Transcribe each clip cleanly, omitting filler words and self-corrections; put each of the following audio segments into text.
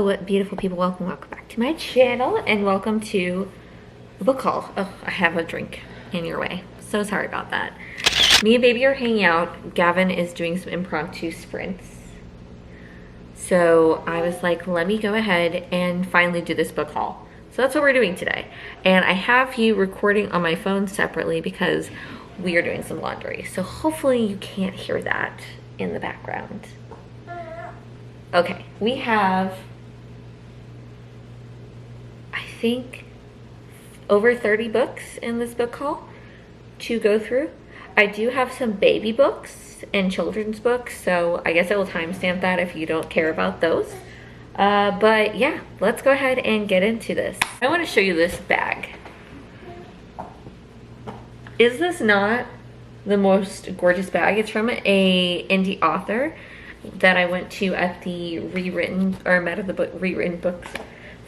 Hello, beautiful people. Welcome back to my channel, and welcome to the book haul. Oh, I have a drink in your way. So sorry about that. Me and baby are hanging out. Gavin is doing some impromptu sprints. So I was like, let me go ahead and finally do this book haul. So that's what we're doing today. And I have you recording on my phone separately because we are doing some laundry. So hopefully you can't hear that in the background. Okay, we have, I think, over 30 books in this book haul to go through. I do have some baby books and children's books, so I guess I will timestamp that if you don't care about those. But yeah, let's go ahead and get into this. I want to show you this bag. Is this not the most gorgeous bag? It's from a indie author that I went to at the Rewritten Book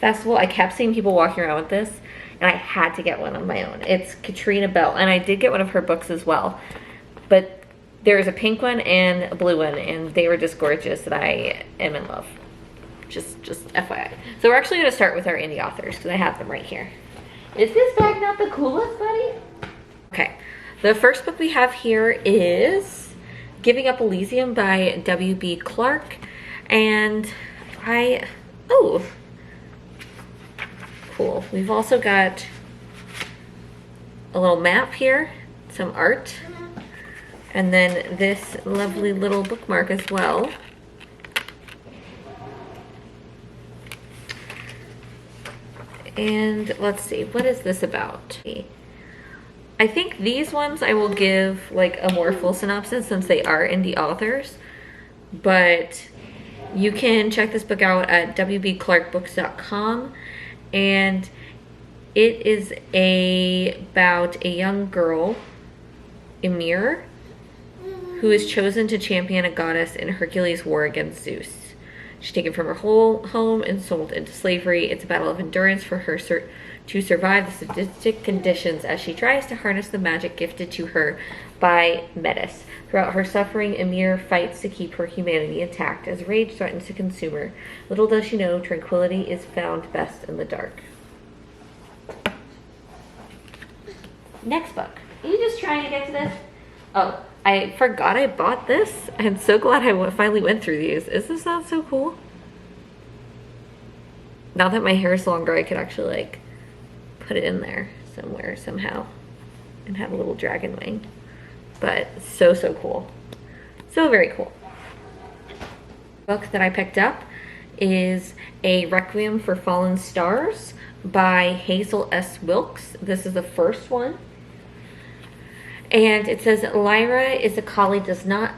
Festival. I kept seeing people walking around with this, and I had to get one on my own. It's Katrina Bell, and I did get one of her books as well. But there's a pink one and a blue one, and they were just gorgeous, and I am in love. Just FYI. So we're actually going to start with our indie authors, because I have them right here. Is this bag not the coolest, buddy? Okay. The first book we have here is Giving Up Elysium by W.B. Clark. And oh, cool. We've also got a little map here, some art, and then this lovely little bookmark as well. And let's see, what is this about? I think these ones I will give like a more full synopsis since they are indie authors, but you can check this book out at wbclarkbooks.com, and it is about a young girl, Ymir, who is chosen to champion a goddess in Hercules' war against Zeus. She's taken from her whole home and sold into slavery. It's a battle of endurance for her to survive the sadistic conditions as she tries to harness the magic gifted to her by Metis. Throughout her suffering, Ymir fights to keep her humanity intact as rage threatens to consume her. Little does she know, tranquility is found best in the dark. Next book. Are you just trying to get to this? Oh, I forgot I bought this. I'm so glad I finally went through these. Is this not so cool? Now that my hair is longer, I could actually like put it in there somewhere somehow and have a little dragon wing. But so cool. So very cool. The book that I picked up is A Requiem for Fallen Stars by Hazel S. Wilkes. This is the first one. And it says, Lyra is a collie does not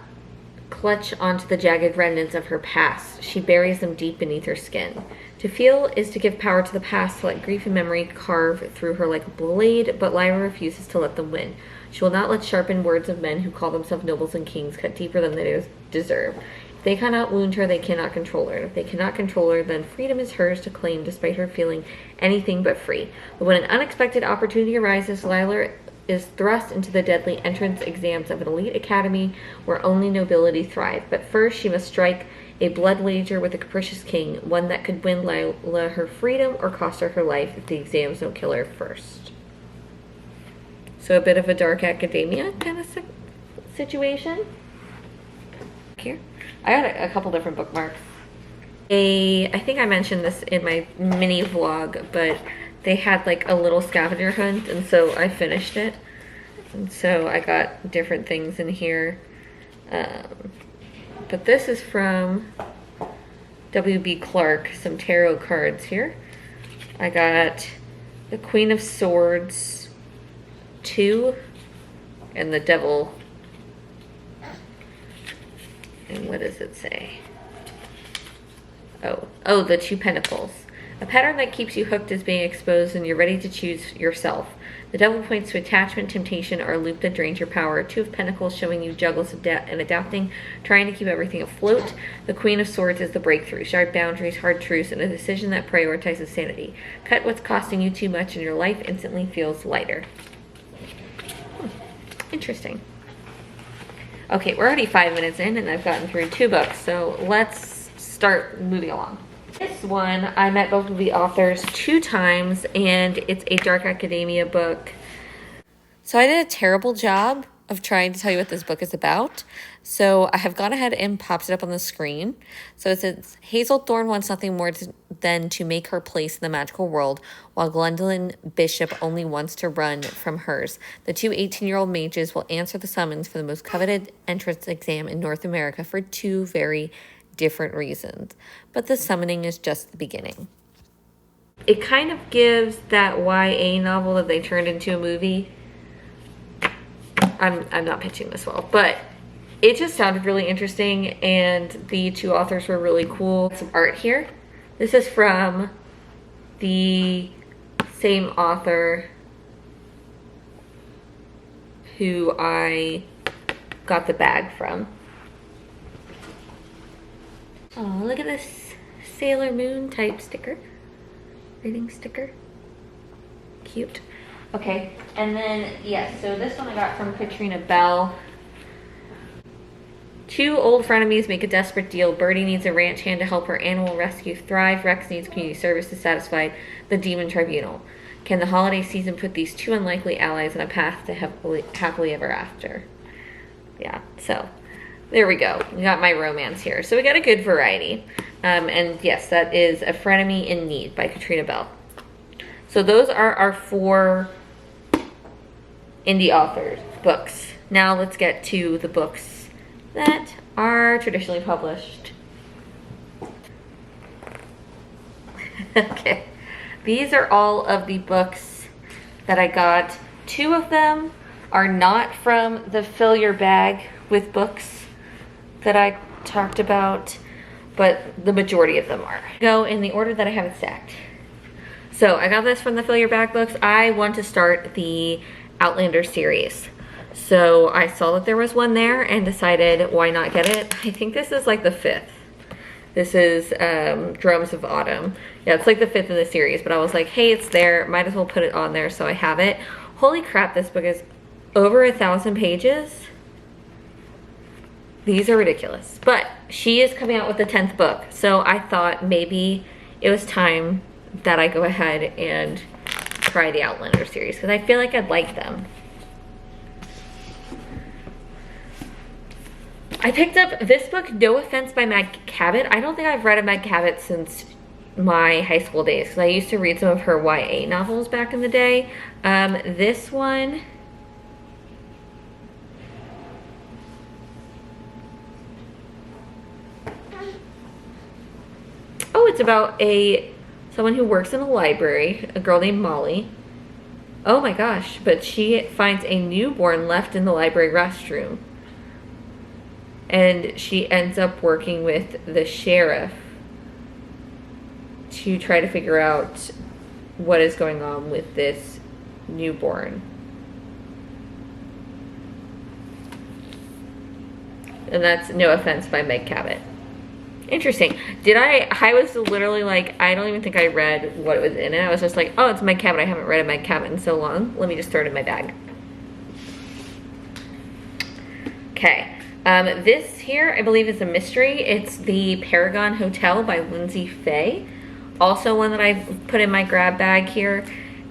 clutch onto the jagged remnants of her past. She buries them deep beneath her skin. To feel is to give power to the past, to let grief and memory carve through her like a blade, but Lyra refuses to let them win. She will not let sharpened words of men who call themselves nobles and kings cut deeper than they deserve. If they cannot wound her, they cannot control her. If they cannot control her, then freedom is hers to claim despite her feeling anything but free. But when an unexpected opportunity arises, Lyra is thrust into the deadly entrance exams of an elite academy where only nobility thrive. But first she must strike a blood wager with a capricious king, one that could win Lyra her freedom or cost her her life if the exams don't kill her first. So a bit of a dark academia kind of situation. Here, I got a couple different bookmarks. I think I mentioned this in my mini vlog, but they had like a little scavenger hunt, and so I finished it. And so I got different things in here. But this is from W.B. Clark, some tarot cards here. I got the Queen of Swords 2 and the Devil. And what does it say? Oh, the Two Pentacles. A pattern that keeps you hooked is being exposed and you're ready to choose yourself. The Devil points to attachment, temptation, or a loop that drains your power. Two of Pentacles showing you juggles and adapting, trying to keep everything afloat. The Queen of Swords is the breakthrough. Sharp boundaries, hard truths, and a decision that prioritizes sanity. Cut what's costing you too much and your life instantly feels lighter. Interesting. Okay, we're already 5 minutes in and I've gotten through 2 books, so let's start moving along. This one, I met both of the authors 2 times, and it's a dark academia book. So I did a terrible job of trying to tell you what this book is about. So I have gone ahead and popped it up on the screen. So it says, Hazel Thorne wants nothing more than to make her place in the magical world, while Gwendolyn Bishop only wants to run from hers. The two 18-year-old mages will answer the summons for the most coveted entrance exam in North America for 2 very different reasons. But the summoning is just the beginning. It kind of gives that YA novel that they turned into a movie. I'm not pitching this well, but it just sounded really interesting, and the 2 authors were really cool. Some art here. This is from the same author who I got the bag from. Oh, look at this Sailor Moon type sticker. Reading sticker. Cute. Okay, and then, yes, so this one I got from Katrina Bell. 2 old frenemies make a desperate deal. Birdie needs a ranch hand to help her animal rescue thrive. Rex needs community service to satisfy the demon tribunal. Can the holiday season put these 2 unlikely allies on a path to happily ever after? Yeah, so there we go. We got my romance here. So we got a good variety. And yes, that is A Frenemy in Need by Katrina Bell. So those are our 4 indie authors books. Now let's get to the books that are traditionally published. Okay, these are all of the books that I got. 2 of them are not from the Fill Your Bag with books that I talked about, but the majority of them are. Go in the order that I have it stacked. So I got this from the Fill Your Bag books. I want to start the Outlander series. So I saw that there was one there and decided why not get it. I think this is like the 5th. This is Drums of Autumn. Yeah, it's like the 5th in the series, but I was like, hey, it's there. Might as well put it on there, so I have it. Holy crap, this book is over 1,000 pages. These are ridiculous. But she is coming out with the 10th book, so I thought maybe it was time that I go ahead and try the Outlander series, because I feel like I'd like them. I picked up this book, No Offense by Meg Cabot. I don't think I've read a Meg Cabot since my high school days, because I used to read some of her YA novels back in the day. This one, oh, it's about someone who works in a library, a girl named Molly. Oh my gosh, but she finds a newborn left in the library restroom. And she ends up working with the sheriff to try to figure out what is going on with this newborn. And that's No Offense by Meg Cabot. Interesting. I was literally like, I don't even think I read what was in it. I was just like, oh, it's Meg Cabot. I haven't read a Meg Cabot in so long. Let me just throw it in my bag. Okay. This here, I believe, is a mystery. It's The Paragon Hotel by Lindsay Fay. Also one that I've put in my grab bag here.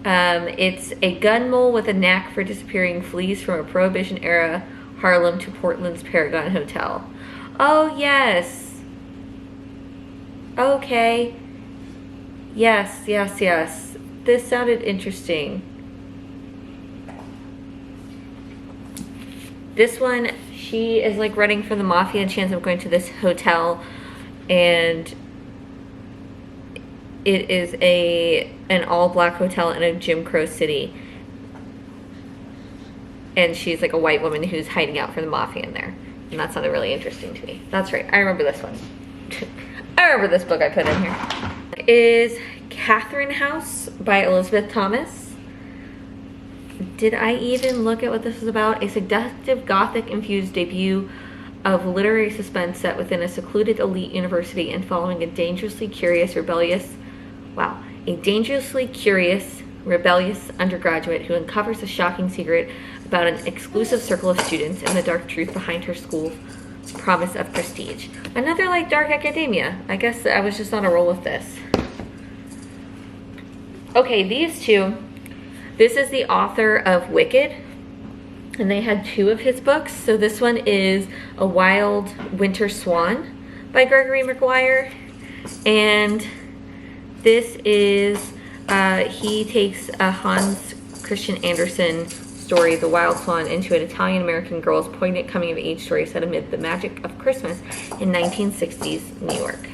It's a gun mole with a knack for disappearing flees from a Prohibition-era Harlem to Portland's Paragon Hotel. Oh, yes. Okay. Yes, yes, yes. This sounded interesting. This one, she is like running from the mafia and she ends up going to this hotel, and it is an all-black hotel in a Jim Crow city. And she's like a white woman who's hiding out from the mafia in there. And that sounded really interesting to me. That's right, I remember this one. I remember this book I put in here. It is Catherine House by Elizabeth Thomas. Did I even look at what this is about? A seductive gothic-infused debut of literary suspense set within a secluded elite university and following a dangerously curious, rebellious undergraduate who uncovers a shocking secret about an exclusive circle of students and the dark truth behind her school promise of prestige. Another like dark academia. I guess I was just on a roll with this. Okay, these two. This is the author of Wicked, and they had 2 of his books. So this one is A Wild Winter Swan by Gregory Maguire, and this is he takes a Hans Christian Andersen story, The Wild Swan, into an Italian-American girl's poignant coming-of-age story set amid the magic of Christmas in 1960s New York.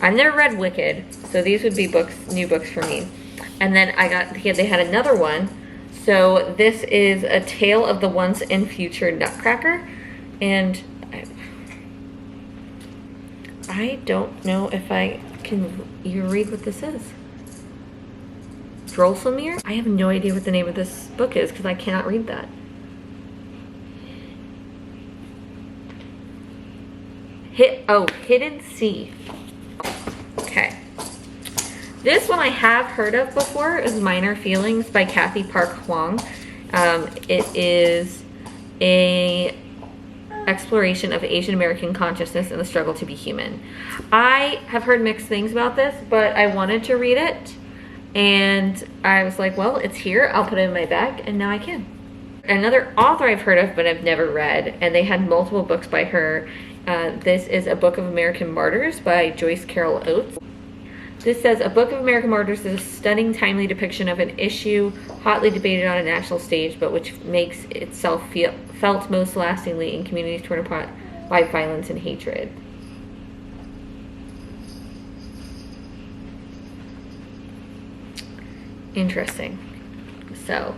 I've never read Wicked, so these would be new books for me. And then they had another one. So this is A Tale of the Once and Future Nutcracker, and I don't know if I can even read what this is. Drosselmeyer? I have no idea what the name of this book is because I cannot read that. Hidden Sea. Okay. This one I have heard of before is Minor Feelings by Kathy Park Huang. It is a exploration of Asian American consciousness and the struggle to be human. I have heard mixed things about this, but I wanted to read it. And I was like, well, it's here. I'll put it in my bag, and now I can. Another author I've heard of, but I've never read, and they had multiple books by her. This is A Book of American Martyrs by Joyce Carol Oates. This says, A Book of American Martyrs is a stunning, timely depiction of an issue hotly debated on a national stage, but which makes itself felt most lastingly in communities torn apart by violence and hatred. Interesting. So,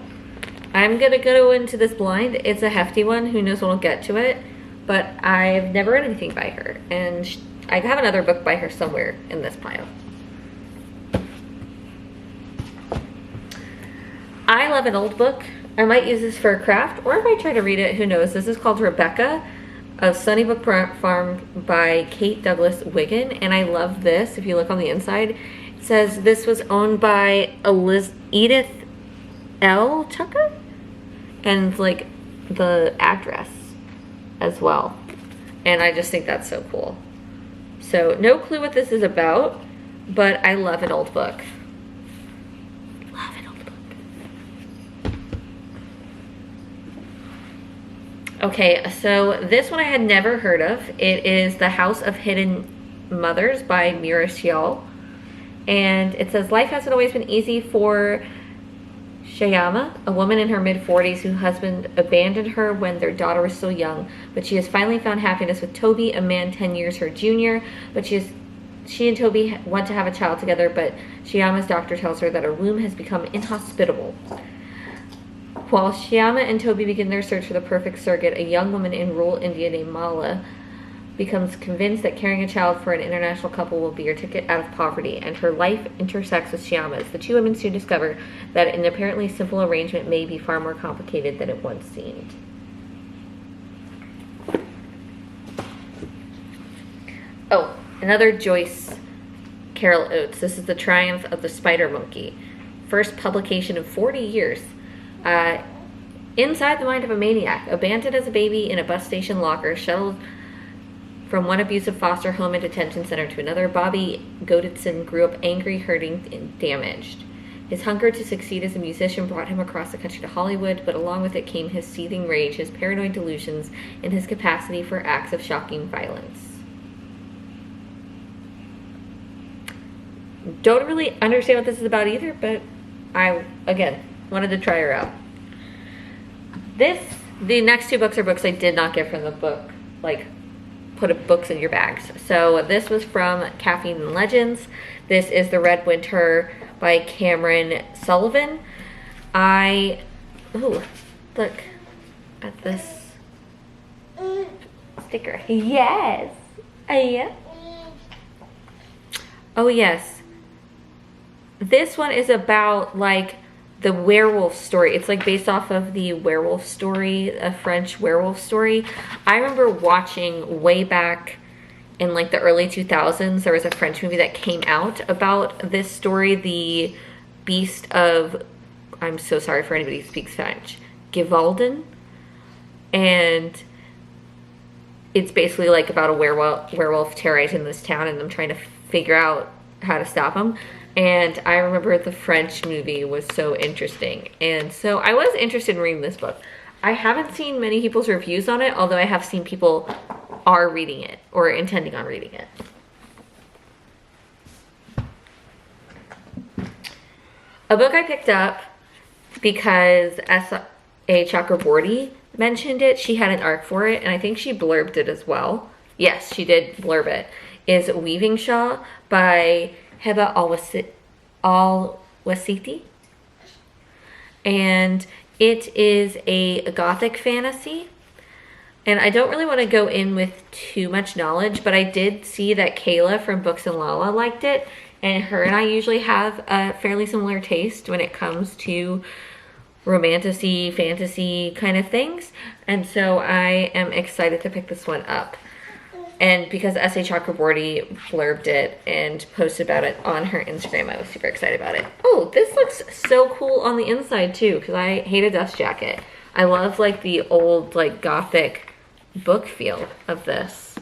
I'm going to go into this blind. It's a hefty one. Who knows when we'll get to it. But I've never read anything by her. And I have another book by her somewhere in this pile. I love an old book. I might use this for a craft, or I might try to read it. Who knows? This is called Rebecca of Sunnybrook Farm by Kate Douglas Wiggin. And I love this. If you look on the inside, it says this was owned by Edith L. Tucker, and like the address as well. And I just think that's so cool. So no clue what this is about, but I love an old book. Love an old book. Okay, so this one I had never heard of. It is The House of Hidden Mothers by Mira Shial. And it says, life hasn't always been easy for Shyama, a woman in her mid-40s whose husband abandoned her when their daughter was still young, but she has finally found happiness with Toby, a man 10 years her junior. But she and Toby want to have a child together, but Shyama's doctor tells her that her womb has become inhospitable. While Shyama and Toby begin their search for the perfect surrogate, a young woman in rural India named Mala becomes convinced that carrying a child for an international couple will be her ticket out of poverty, and her life intersects with Shyama's. The two women soon discover that an apparently simple arrangement may be far more complicated than it once seemed. Oh, another Joyce Carol Oates. This is The Triumph of the Spider Monkey. First publication in 40 years. Inside the mind of a maniac, abandoned as a baby in a bus station locker, shuttled from one abusive foster home and detention center to another, Bobby Godetson grew up angry, hurting, and damaged. His hunger to succeed as a musician brought him across the country to Hollywood, but along with it came his seething rage, his paranoid delusions, and his capacity for acts of shocking violence. Don't really understand what this is about either, but I, again, wanted to try her out. The next two books are books I did not get from the book, like, put books in your bags. So this was from Caffeine and Legends. This is The Red Winter by Cameron Sullivan. Ooh, look at this sticker. Yes. Yeah. Oh yes. This one is about like the werewolf story. It's like based off of the werewolf story, a French werewolf story. I remember watching way back in like the early 2000s, there was a French movie that came out about this story, the Beast of, I'm so sorry for anybody who speaks French, Givaudan. and it's basically like about a werewolf terrorizing this town and them trying to figure out how to stop him. And I remember the French movie was so interesting, and so I was interested in reading this book. I haven't seen many people's reviews on it, although I have seen people are reading it or intending on reading it. A book I picked up because S.A. Chakraborty mentioned it. She had an arc for it, and I think she blurbed it as well. Yes, she did blurb it. Is Weaving Shaw by Heba Al-Wasiti. And it is a gothic fantasy. And I don't really want to go in with too much knowledge, but I did see that Kayla from Books and Lala liked it. And her and I usually have a fairly similar taste when it comes to romantasy, fantasy kind of things. And so I am excited to pick this one up. And because S.A. Chakraborty blurbed it and posted about it on her Instagram, I was super excited about it. Oh, this looks so cool on the inside too, because I hate a dust jacket. I love like the old like gothic book feel of this.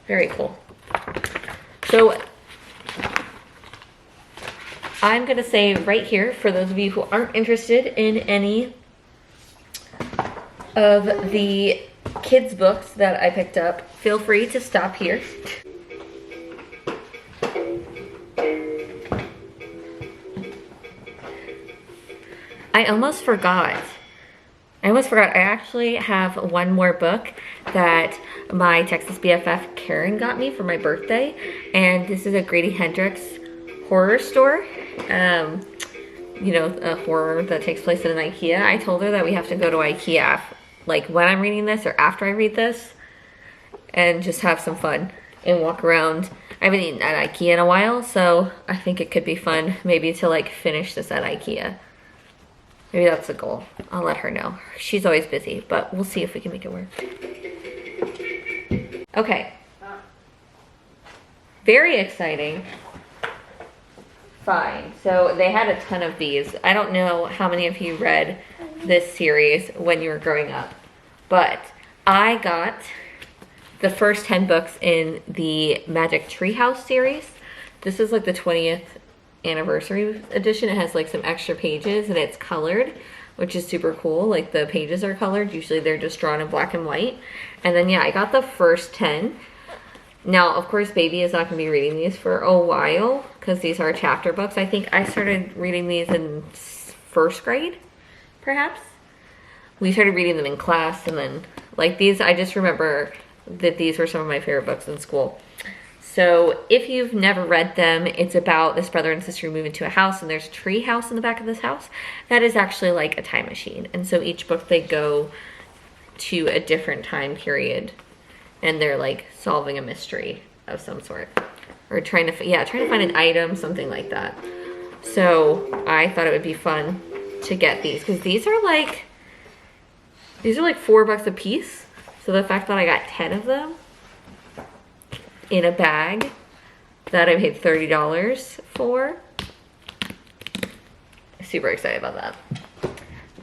Very cool. So I'm going to say right here, for those of you who aren't interested in any of the kids' books that I picked up, feel free to stop here. I almost forgot. I actually have one more book that my Texas BFF Karen got me for my birthday, and this is a Grady Hendrix horror store. You know, a horror that takes place in an IKEA. I told her that we have to go to IKEA like when I'm reading this or after I read this and just have some fun and walk around. I haven't eaten at IKEA in a while, so I think it could be fun maybe to like finish this at IKEA. Maybe that's the goal. I'll let her know. She's always busy, but we'll see if we can make it work. Okay. Very exciting. Fine. So they had a ton of these. I don't know how many of you read this series when you were growing up, but I got the first 10 books in the Magic Treehouse series. This is like the 20th anniversary edition. It has like some extra pages and it's colored, which is super cool. Like the pages are colored. Usually they're just drawn in black and white. And then yeah, I got the first 10. Now, of course, Baby is not going to be reading these for a while because these are chapter books. I think I started reading these in first grade, perhaps. We started reading them in class, and then, like these, I just remember that these were some of my favorite books in school. So, if you've never read them, it's about this brother and sister who move into a house, and there's a tree house in the back of this house. That is actually like a time machine. And so each book they go to a different time period. And they're like solving a mystery of some sort, or trying to find an item, something like that. So I thought it would be fun to get these because these are like $4 a piece. So the fact that I got 10 of them in a bag that I paid $30 for, I'm super excited about that.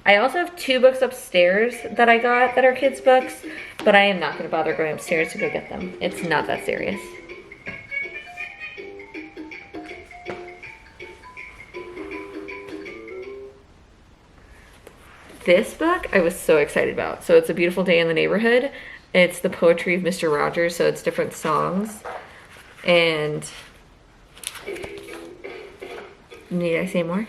I also have 2 books upstairs that I got that are kids' books, but I am not going to bother going upstairs to go get them. It's not that serious. This book I was so excited about. So it's A Beautiful Day in the Neighborhood. It's the poetry of Mr. Rogers, so it's different songs. And need I say more?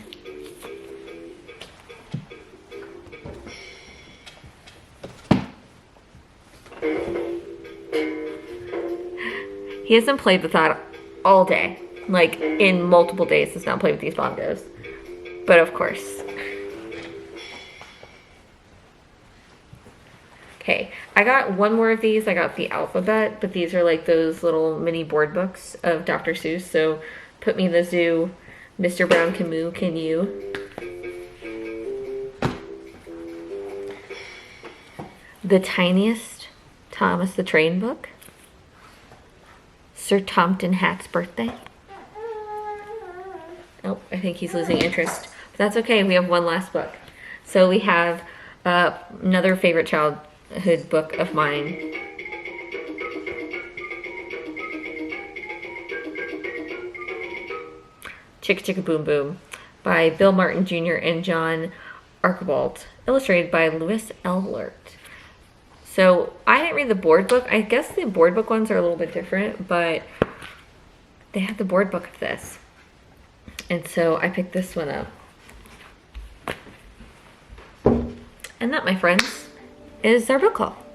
He hasn't played with that all day. Like, in multiple days, has not played with these bongos. But of course. Okay, I got one more of these. I got the alphabet, but these are like those little mini board books of Dr. Seuss. So, Put Me in the Zoo, Mr. Brown Can Moo, Can You? The Tiniest Thomas the Train book. Sir Tomton Hat's Birthday. Oh, I think he's losing interest. But that's okay, we have one last book. So we have Another favorite childhood book of mine. Chicka Chicka Boom Boom by Bill Martin Jr. and John Archibald, illustrated by Louis Ehlert. So I didn't read the board book. I guess the board book ones are a little bit different, but they have the board book of this. And so I picked this one up. And that, my friends, is our book haul.